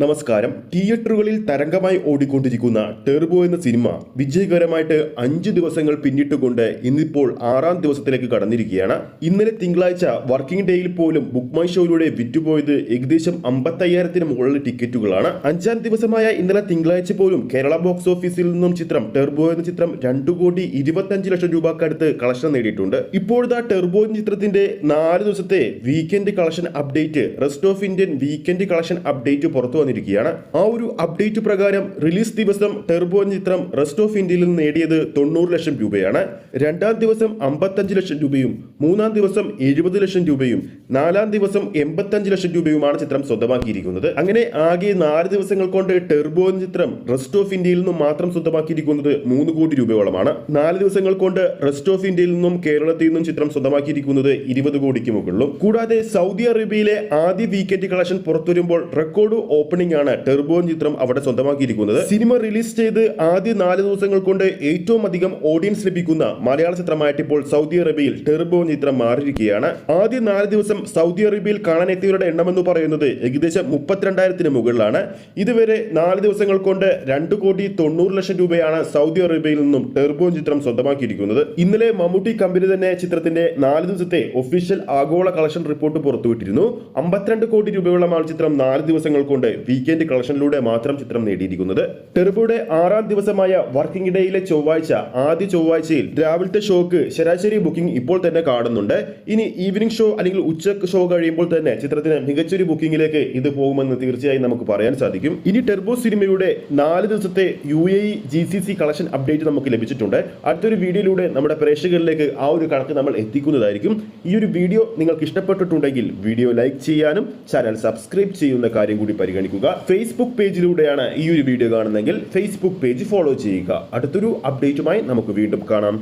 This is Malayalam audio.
നമസ്കാരം. തിയേറ്ററുകളിൽ തരംഗമായി ഓടിക്കൊണ്ടിരിക്കുന്ന ടെർബോ എന്ന സിനിമ വിജയകരമായിട്ട് 5 ദിവസങ്ങൾ പിന്നിട്ടുകൊണ്ട് ഇന്നിപ്പോൾ 6ാം ദിവസത്തിലേക്ക് കടന്നിരിക്കുകയാണ്. ഇന്നലെ തിങ്കളാഴ്ച വർക്കിംഗ് ഡേയിൽ പോലും ബുക്ക് മൈ ഷോയിലൂടെ വിറ്റുപോയത് ഏകദേശം 55,000-ന് മുകളിൽ ടിക്കറ്റുകളാണ്. 5ാം ദിവസമായ ഇന്നലെ തിങ്കളാഴ്ച പോലും കേരള ബോക്സ് ഓഫീസിൽ നിന്നും ടെർബോ എന്ന ചിത്രം 2,25,00,000 രൂപക്കടുത്ത് കളക്ഷൻ നേടിയിട്ടുണ്ട്. ഇപ്പോഴത്തെ ടെർബോ എന്ന ചിത്രത്തിന്റെ 4 ദിവസത്തെ weekend collection update rest of Indian weekend collection update പുറത്തു വന്നിരിക്കുകയാണ്. ആ ഒരു അപ്ഡേറ്റ് പ്രകാരം റിലീസ് ദിവസം ടെർബോ എന്ന ചിത്രം റെസ്റ്റ് ഓഫ് ഇന്ത്യയിൽ നിന്ന് നേടിയത് 90 ലക്ഷം രൂപയാണ്. 2ാം ദിവസം 55 ലക്ഷം രൂപയും 3ാം ദിവസം 70 ലക്ഷം രൂപയും 4ാം ദിവസം 85 ലക്ഷം രൂപയുമാണ് ചിത്രം സ്വന്തമാക്കിയിരിക്കുന്നത്. അങ്ങനെ ആകെ 4 ദിവസങ്ങൾ കൊണ്ട് ടെർബോ എന്ന ചിത്രം റെസ്റ്റ് ഓഫ് ഇന്ത്യയിൽ നിന്നും മാത്രം സ്വന്തമാക്കിയിരിക്കുന്നത് 3 കോടി രൂപയോളമാണ്. 4 ദിവസങ്ങൾ കൊണ്ട് റെസ്റ്റ് ഓഫ് ഇന്ത്യയിൽ നിന്നും കേരളത്തിൽ നിന്നും ചിത്രം സ്വന്തമാക്കിയിരിക്കുന്നത് 20 കോടിക്ക് മുകളിലും. കൂടാതെ സൗദി അറേബ്യയിലെ ആദ്യ വീക്കെൻഡ് കളക്ഷൻ പുറത്തുവരുമ്പോൾ റെക്കോർഡ് ഓപ്പണിംഗ് ആണ് ടെർബോ ചിത്രം അവിടെ സ്വന്തമാക്കിയിരിക്കുന്നത്. സിനിമ റിലീസ് ചെയ്ത് ആദ്യ 4 ദിവസങ്ങൾ കൊണ്ട് ഏറ്റവും അധികം ഓഡിയൻസ് ലഭിക്കുന്ന മലയാള ചിത്രമായിട്ട് ഇപ്പോൾ സൗദി അറേബ്യയിൽ ടെർബോ ചിത്രം മാറിയിരിക്കുകയാണ്. ആദ്യ 4 ദിവസം സൗദി അറേബ്യയിൽ കാണാനെത്തിയവരുടെ എണ്ണം എന്ന് പറയുന്നത് ഏകദേശം 32,000-ന് മുകളിലാണ്. ഇതുവരെ 4 ദിവസങ്ങൾ കൊണ്ട് 2,90,00,000 രൂപയാണ് സൗദി അറേബ്യയിൽ നിന്നും ടെർബോ ചിത്രം സ്വന്തമാക്കിയിരിക്കുന്നത്. ഇന്നലെ മമ്മൂട്ടി കമ്പനി തന്നെ ചിത്രത്തിന്റെ 4 ദിവസത്തെ ഒഫീഷ്യൽ ആഗോള കളക്ഷൻ റിപ്പോർട്ട് പുറത്തുവിട്ടിരുന്നു. 52 കോടി രൂപയോളമാണ് ചിത്രം 4 ദിവസങ്ങൾ കൊണ്ട് വീക്കെൻഡ് കളക്ഷനിലൂടെ മാത്രം ചിത്രം നേടിയിരിക്കുന്നത്. ടെർബോയുടെ 6ാം ദിവസമായ വർക്കിംഗ് ഡേയിലെ ആദ്യ ചൊവ്വാഴ്ചയിൽ രാവിലത്തെ ഷോക്ക് ശരാശരി ബുക്കിംഗ് ഇപ്പോൾ തന്നെ കാണുന്നുണ്ട്. ഇനി ഈവനിംഗ് ഷോ അല്ലെങ്കിൽ ഉച്ചക്ക് ഷോ കഴിയുമ്പോൾ തന്നെ ചിത്രത്തിന് മികച്ചൊരു ബുക്കിംഗിലേക്ക് ഇത് പോകുമെന്ന് തീർച്ചയായും നമുക്ക് പറയാൻ സാധിക്കും. ഇനി ടെർബോ സിനിമയുടെ 4 ദിവസത്തെ UAE GCC കളക്ഷൻ അപ്ഡേറ്റ് നമുക്ക് ലഭിച്ചിട്ടുണ്ട്. അടുത്തൊരു വീഡിയോയിലൂടെ നമ്മുടെ പ്രേക്ഷകരിലേക്ക് ആ ഒരു കണക്ക് നമ്മൾ എത്തിക്കുന്നതായിരിക്കും. ഈ ഒരു വീഡിയോ നിങ്ങൾക്ക് ഇഷ്ടപ്പെട്ടിട്ടുണ്ടെങ്കിൽ വീഡിയോ ലൈക്ക് ചെയ്യാനും ചാനൽ സബ്സ്ക്രൈബ് ചെയ്യുന്ന കാര്യം കൂടി പരിഗണിക്കുക. ഫേസ്ബുക്ക് പേജിലൂടെയാണ് ഈ ഒരു വീഡിയോ കാണുന്നതെങ്കിൽ ഫേസ്ബുക്ക് പേജ് ഫോളോ ചെയ്യുക. അടുത്തൊരു അപ്ഡേറ്റുമായി നമുക്ക് വീണ്ടും കാണാം.